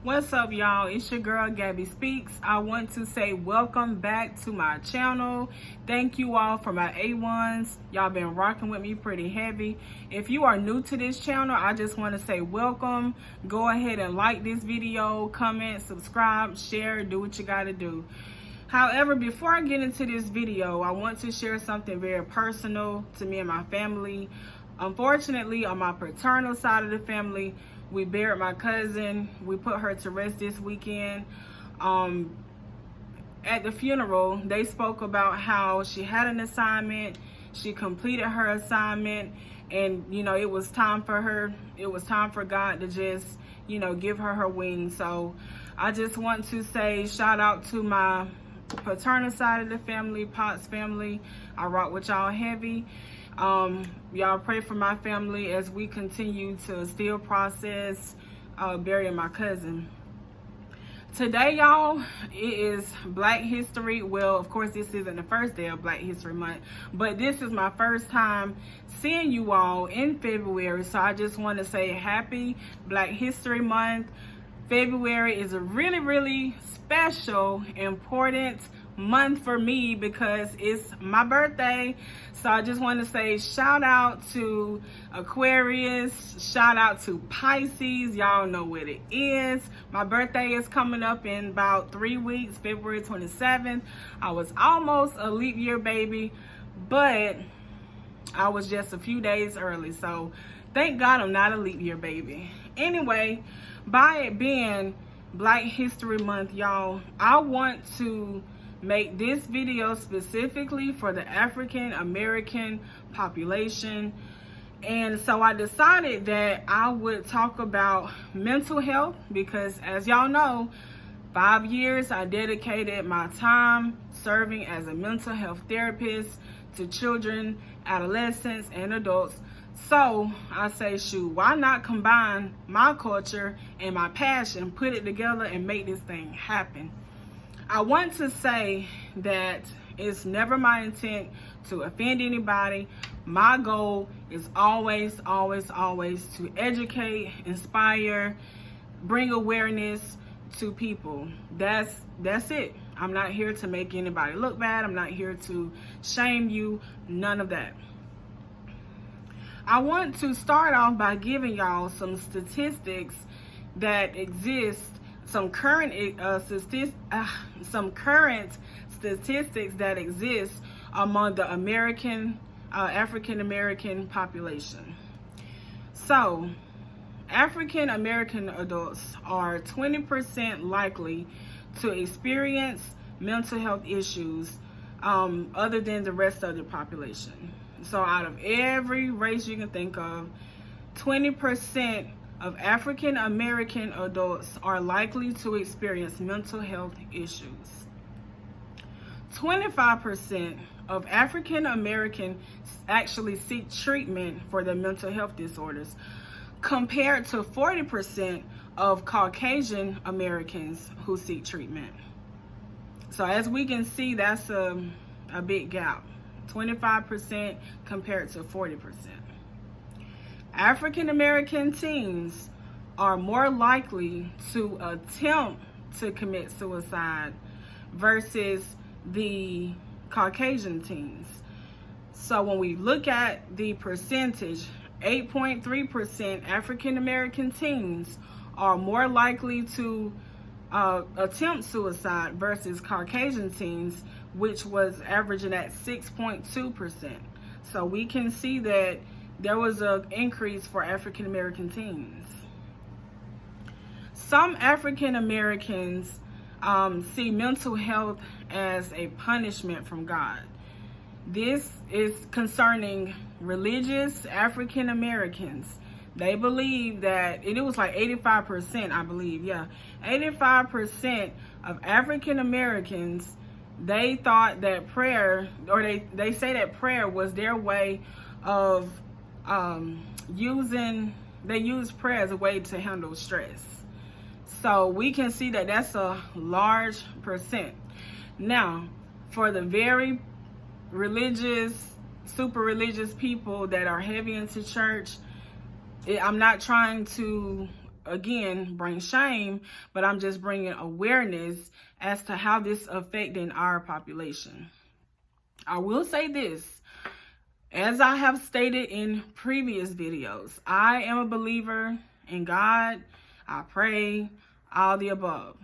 What's up, y'all? It's your girl GabbySpeaks. I want to say welcome back to my channel. Thank you all for my A1s. Y'all been rocking with me pretty heavy. If you are new to this channel, I just want to say welcome. Go ahead and like this video, comment, subscribe, share, do what you gotta do. However, before I get into this video, I want to share something very personal to me and my family. Unfortunately, on my paternal side of the family, we buried my cousin. We put her to rest this weekend. At the funeral, they spoke about how she had an assignment. She completed her assignment, and it was time for her. It was time for God to just, give her her wings. So I just want to say shout out to my paternal side of the family, Potts family. I rock with y'all heavy. Y'all pray for my family as we continue to still process burying my cousin. Today, y'all, it is Black History. Well, of course, this isn't the first day of Black History Month, but this is my first time seeing you all in February. So I just want to say happy Black History Month. February is a really, really special, important month for me because it's my birthday. So I just want to say shout out to Aquarius, shout out to Pisces. Y'all know what it is. My birthday is coming up in about 3 weeks, February 27th. I was almost a leap year baby, but I was just a few days early. So thank God I'm not a leap year baby. Anyway, by it being Black History Month, y'all, I want to make this video specifically for the African American population. And so I decided that I would talk about mental health because, as y'all know, 5 years I dedicated my time serving as a mental health therapist to children, adolescents, and adults. So I say, shoot, why not combine my culture and my passion, put it together and make this thing happen? I want to say that it's never my intent to offend anybody. My goal is always, always, always to educate, inspire, bring awareness to people. That's it. I'm not here to make anybody look bad. I'm not here to shame you. None of that. I want to start off by giving y'all some statistics that exist, some current statistics that exist among the African American population. So, African American adults are 20% likely to experience mental health issues other than the rest of the population. So out of every race you can think of, 20% of African American adults are likely to experience mental health issues. 25% of African Americans actually seek treatment for their mental health disorders, compared to 40% of Caucasian Americans who seek treatment. So as we can see, that's a big gap. 25% compared to 40%. African American teens are more likely to attempt to commit suicide versus the Caucasian teens. So when we look at the percentage, 8.3% African American teens are more likely to attempt suicide versus Caucasian teens, which was averaging at 6.2%. So we can see that there was an increase for African American teens. Some African Americans see mental health as a punishment from God. This is concerning religious African Americans. They believe that, and it was like 85%, I believe, 85% of African Americans, they thought that prayer, or they say that prayer was their way of they use prayer as a way to handle stress. So we can see that that's a large percent. Now, for the very religious, super religious people that are heavy into church, I'm not trying to again, bring shame, but I'm just bringing awareness as to how this affecting our population. I will say this, as I have stated in previous videos, I am a believer in God. I pray, all the above.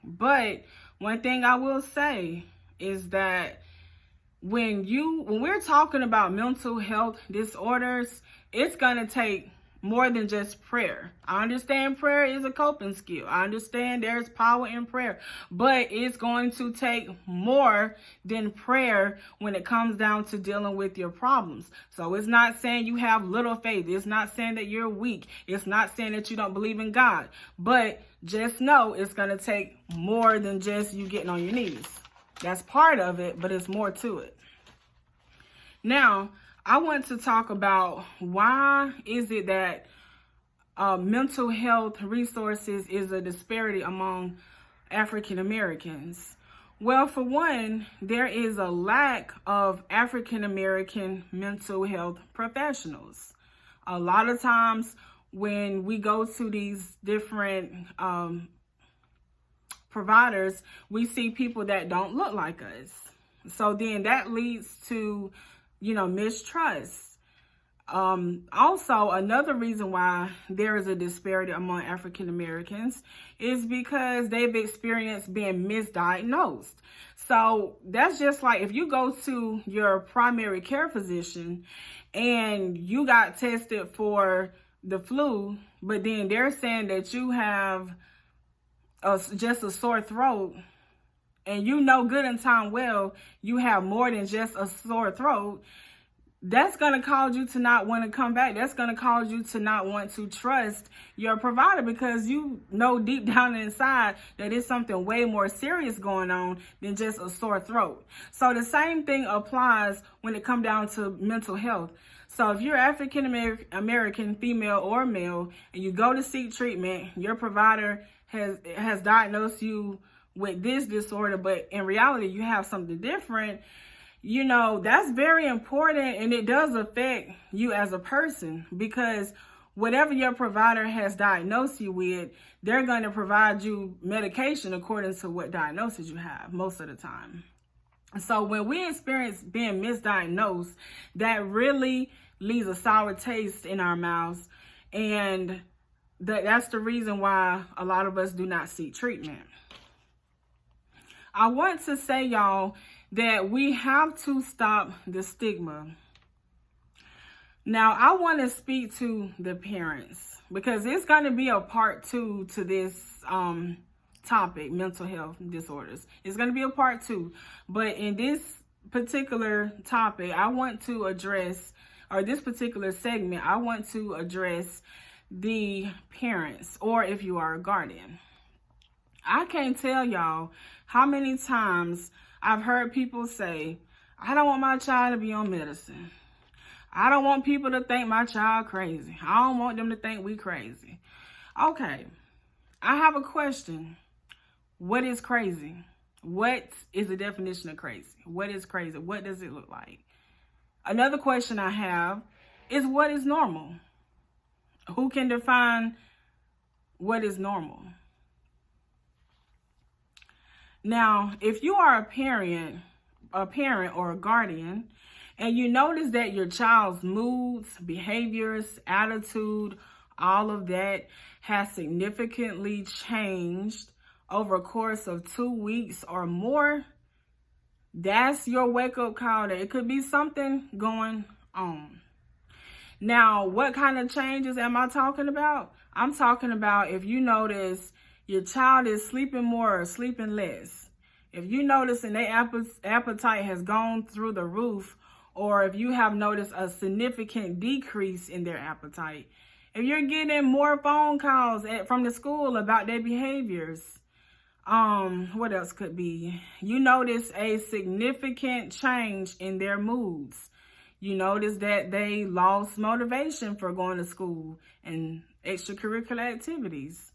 But one thing I will say is that when we're talking about mental health disorders, it's going to take more than just prayer. I understand prayer is a coping skill. I understand there's power in prayer, but it's going to take more than prayer when it comes down to dealing with your problems. So it's not saying you have little faith. It's not saying that you're weak. It's not saying that you don't believe in God, but just know it's going to take more than just you getting on your knees. That's part of it, but it's more to it. Now, I want to talk about why is it that mental health resources is a disparity among African Americans. Well, for one, there is a lack of African American mental health professionals. A lot of times when we go to these different providers, we see people that don't look like us. So then that leads to, mistrust. Also, another reason why there is a disparity among African Americans is because they've experienced being misdiagnosed. So that's just like if you go to your primary care physician and you got tested for the flu, but then they're saying that you have just a sore throat, and good and time well you have more than just a sore throat, that's going to cause you to not want to come back. That's going to cause you to not want to trust your provider, because you know deep down inside that it's something way more serious going on than just a sore throat. So the same thing applies when it comes down to mental health. So if you're African American, female or male, and you go to seek treatment, your provider has diagnosed you with this disorder, but in reality you have something different, that's very important, and it does affect you as a person, because whatever your provider has diagnosed you with, they're going to provide you medication according to what diagnosis you have most of the time. So when we experience being misdiagnosed, that really leaves a sour taste in our mouths, and that's the reason why a lot of us do not seek treatment. I want to say, y'all, that we have to stop the stigma. Now, I want to speak to the parents, because it's going to be a part 2 to this topic, mental health disorders. It's going to be a part 2. But in this particular topic, I want to address, or this particular segment, I want to address the parents, or if you are a guardian. I can't tell y'all how many times I've heard people say, I don't want my child to be on medicine. I don't want people to think my child crazy. I don't want them to think we crazy. Okay, I have a question. What is crazy? What is the definition of crazy? What is crazy? What does it look like? Another question I have is, what is normal? Who can define what is normal? Now, if you are a parent or a guardian, and you notice that your child's moods, behaviors, attitude, all of that has significantly changed over a course of 2 weeks or more, that's your wake-up call that it could be something going on. Now, what kind of changes am I talking about? I'm talking about if you notice your child is sleeping more or sleeping less. If you notice and their appetite has gone through the roof, or if you have noticed a significant decrease in their appetite. If you're getting more phone calls from the school about their behaviors. What else could be? You notice a significant change in their moods. You notice that they lost motivation for going to school and extracurricular activities.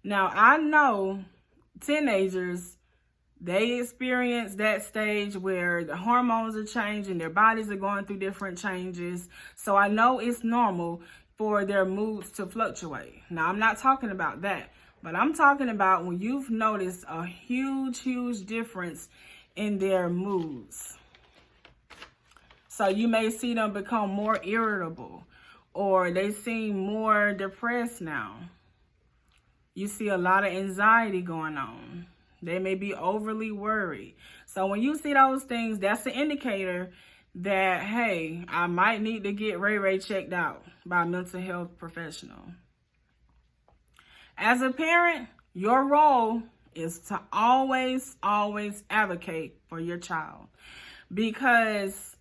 Now, I know teenagers, they experience that stage where the hormones are changing, their bodies are going through different changes. So I know it's normal for their moods to fluctuate. Now, I'm not talking about that, but I'm talking about when you've noticed a huge difference in their moods. So you may see them become more irritable, or they seem more depressed now. You see a lot of anxiety going on. They may be overly worried. So when you see those things, that's an indicator that, hey, I might need to get Ray Ray checked out by a mental health professional. As a parent, your role is to always advocate for your child. Because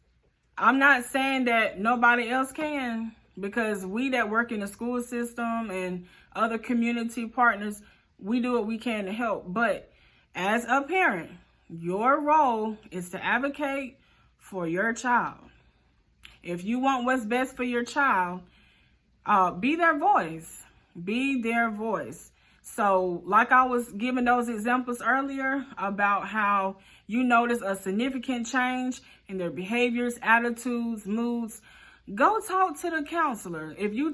I'm not saying that nobody else can, because we that work in the school system and other community partners, we do what we can to help. But as a parent, your role is to advocate for your child. If you want what's best for your child, be their voice. Be their voice. So like I was giving those examples earlier about how you notice a significant change in their behaviors, attitudes, moods, go talk to the counselor. If you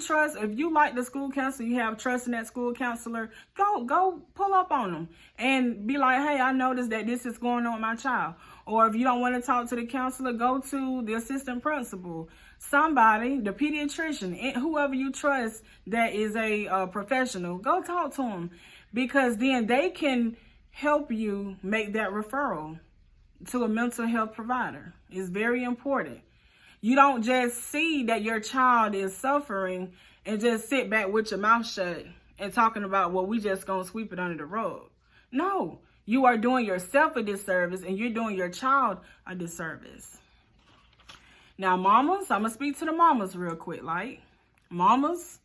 like the school counselor, you have trust in that school counselor, go pull up on them and be like, hey, I noticed that this is going on with my child. Or if you don't want to talk to the counselor, go to the assistant principal, somebody, the pediatrician, whoever you trust that is a professional, go talk to them, because then they can help you make that referral to a mental health provider. It's very important. You don't just see that your child is suffering and just sit back with your mouth shut and talking about, well, we just gonna sweep it under the rug. No, you are doing yourself a disservice and you're doing your child a disservice. Now, mamas, I'm gonna speak to the mamas real quick. Like, mamas,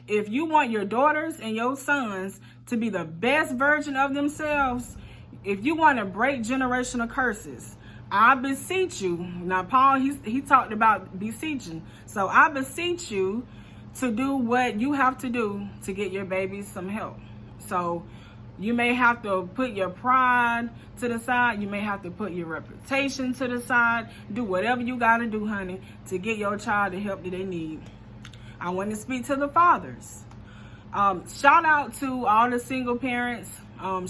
if you want your daughters and your sons to be the best version of themselves, if you want to break generational curses, I beseech you. Now, Paul, he talked about beseeching. So I beseech you to do what you have to do to get your babies some help. So you may have to put your pride to the side. You may have to put your reputation to the side. Do whatever you got to do, honey, to get your child the help that they need. I want to speak to the fathers. Shout out to all the single parents.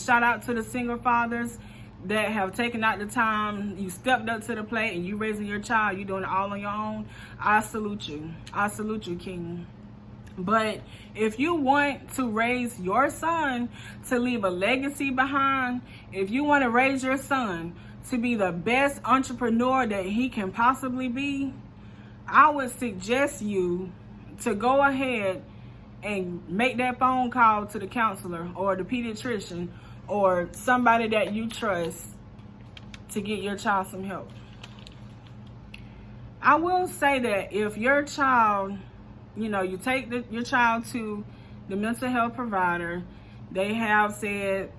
Shout out to the single fathers that have taken out the time. You stepped up to the plate and you raising your child. You doing it all on your own. I salute you. I salute you, King. But if you want to raise your son to leave a legacy behind, if you want to raise your son to be the best entrepreneur that he can possibly be, I would suggest you to go ahead and make that phone call to the counselor or the pediatrician or somebody that you trust to get your child some help. I will say that if your child, you take your child to the mental health provider, they have said,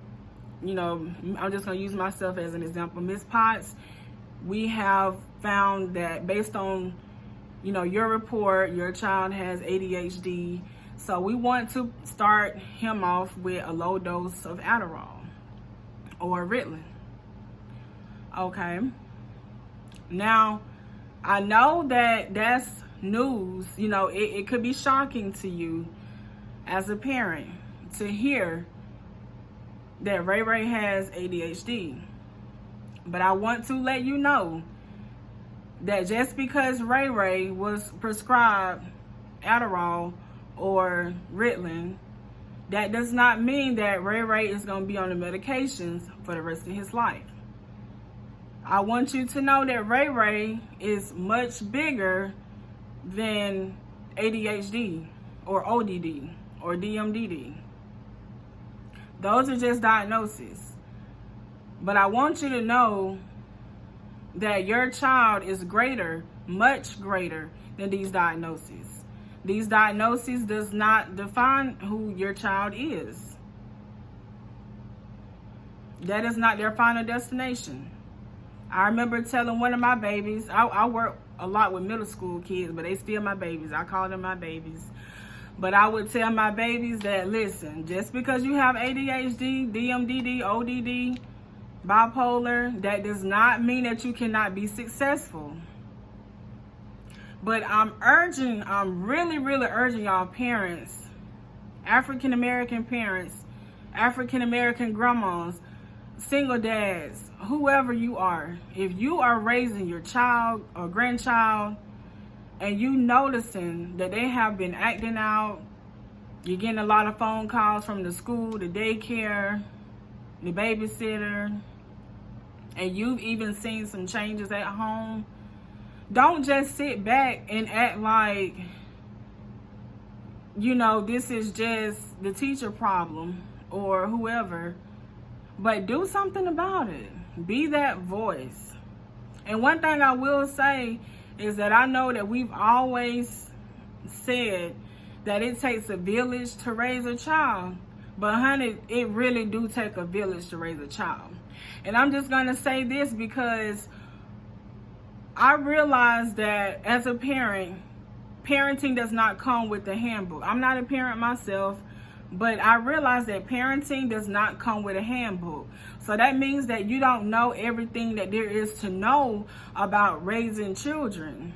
I'm just going to use myself as an example. Ms. Potts, we have found that based on, your report, your child has ADHD. So we want to start him off with a low dose of Adderall or Ritalin. Okay. Now, I know that that's news. It could be shocking to you as a parent to hear that Ray Ray has ADHD. But I want to let you know that just because Ray Ray was prescribed Adderall or Ritalin, that does not mean that Ray Ray is going to be on the medications for the rest of his life. I want you to know that Ray Ray is much bigger than ADHD or ODD or DMDD. Those are just diagnoses. But I want you to know that your child is greater, much greater than these diagnoses. These diagnoses does not define who your child is. That is not their final destination. I remember telling one of my babies, I work a lot with middle school kids, but they still my babies. I call them my babies. But I would tell my babies that, listen, just because you have ADHD, DMDD, ODD, bipolar, that does not mean that you cannot be successful. But I'm really urging y'all parents, African American parents, African American grandmas, single dads, whoever you are, if you are raising your child or grandchild and you noticing that they have been acting out, you're getting a lot of phone calls from the school, the daycare, the babysitter, and you've even seen some changes at home, don't just sit back and act like, you know, this is just the teacher problem or whoever, but do something about it. Be that voice. And one thing I will say is that I know that we've always said that it takes a village to raise a child, but honey, it really do take a village to raise a child. And I'm just gonna say this because I realize that as a parent, parenting does not come with the handbook. I'm not a parent myself, but I realize that parenting does not come with a handbook. So that means that you don't know everything that there is to know about raising children.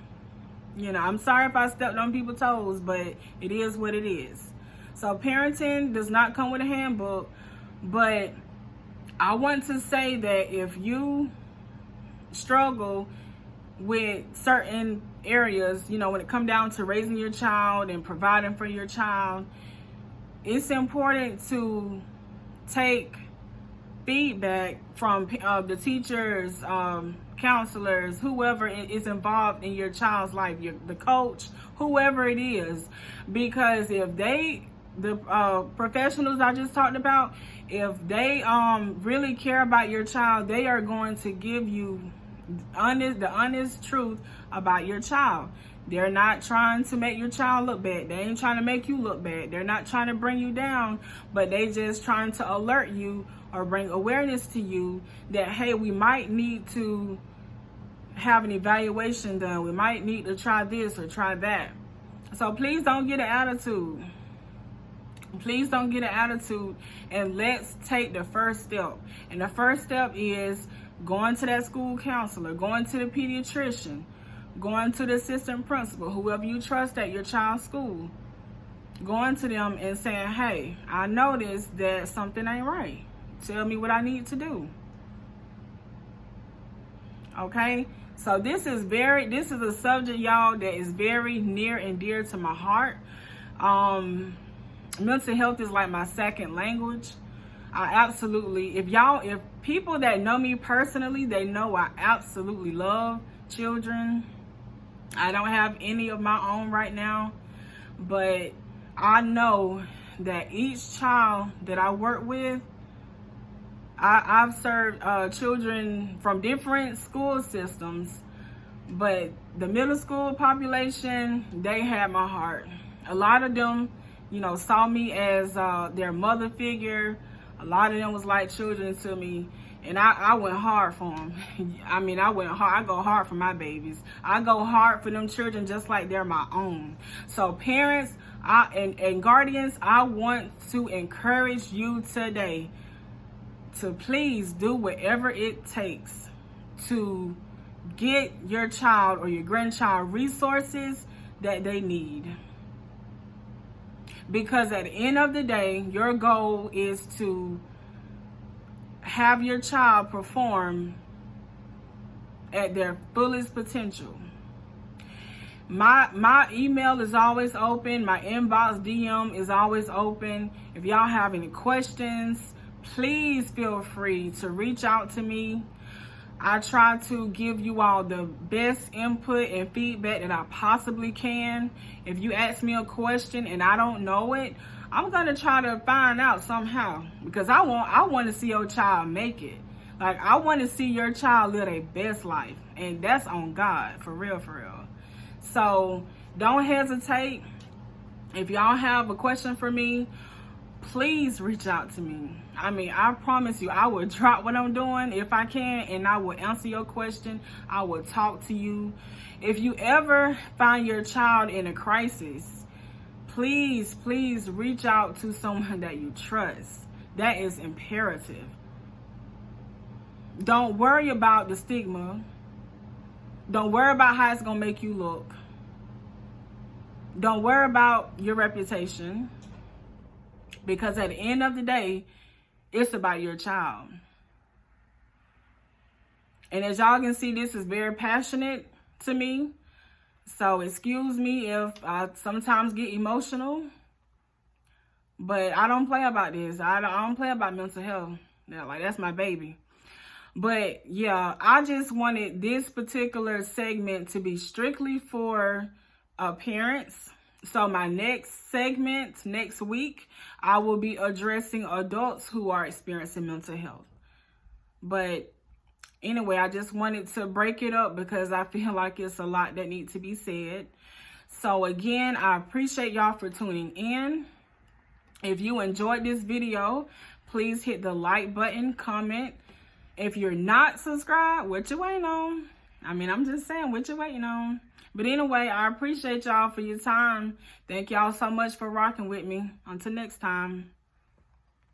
You know, I'm sorry if I stepped on people's toes, but it is what it is. So parenting does not come with a handbook, but I want to say that if you struggle with certain areas, you know, when it comes down to raising your child and providing for your child, it's important to take feedback from the teachers, counselors, whoever is involved in your child's life, the coach, whoever it is, because if the professionals I just talked about, if they really care about your child, they are going to give you the honest truth about your child. They're not trying to make your child look bad. They ain't trying to make you look bad. They're not trying to bring you down, but they just trying to alert you or bring awareness to you that, hey, we might need to have an evaluation done. We might need to try this or try that. So please don't get an attitude. Please don't get an attitude, and let's take the first step. And the first step is going to that school counselor, going to the pediatrician, going to the assistant principal, whoever you trust at your child's school, going to them and saying, hey, I noticed that something ain't right. Tell me what I need to do. Okay? So this is a subject, y'all, that is very near and dear to my heart. Mental health is like my second language. If people that know me personally, they know I absolutely love children. I don't have any of my own right now, but I know that each child that I work with, I've served children from different school systems, but the middle school population, they had my heart. A lot of them, you know, saw me as their mother figure. A lot of them was like children to me, and I went hard for them. I mean, I went hard. I go hard for my babies. I go hard for them children just like they're my own. So parents and guardians, I want to encourage you today to please do whatever it takes to get your child or your grandchild resources that they need. Because at the end of the day, your goal is to have your child perform at their fullest potential. My email is always open. My inbox DM is always open. If y'all have any questions, please feel free to reach out to me. I try to give you all the best input and feedback that I possibly can. If you ask me a question and I don't know it, I'm gonna try to find out somehow, because I want to see your child make it. Like, I want to see your child live their best life, and that's on God, for real, for real. So don't hesitate. If y'all have a question for me, please reach out to me. I mean, I promise you, I will drop what I'm doing if I can, and I will answer your question. I will talk to you. If you ever find your child in a crisis, please reach out to someone that you trust. That is imperative. Don't worry about the stigma. Don't worry about how it's gonna make you look. Don't worry about your reputation, because at the end of the day, it's about your child. And as y'all can see, this is very passionate to me. So excuse me if I sometimes get emotional, but I don't play about this. I don't play about mental health. Yeah, like, that's my baby. But yeah, I just wanted this particular segment to be strictly for parents. So my next segment, next week, I will be addressing adults who are experiencing mental health. But anyway, I just wanted to break it up because I feel like it's a lot that needs to be said. So again, I appreciate y'all for tuning in. If you enjoyed this video, please hit the like button, comment. If you're not subscribed, what you waiting on? I mean, I'm just saying, what you waiting on? But anyway, I appreciate y'all for your time. Thank y'all so much for rocking with me. Until next time.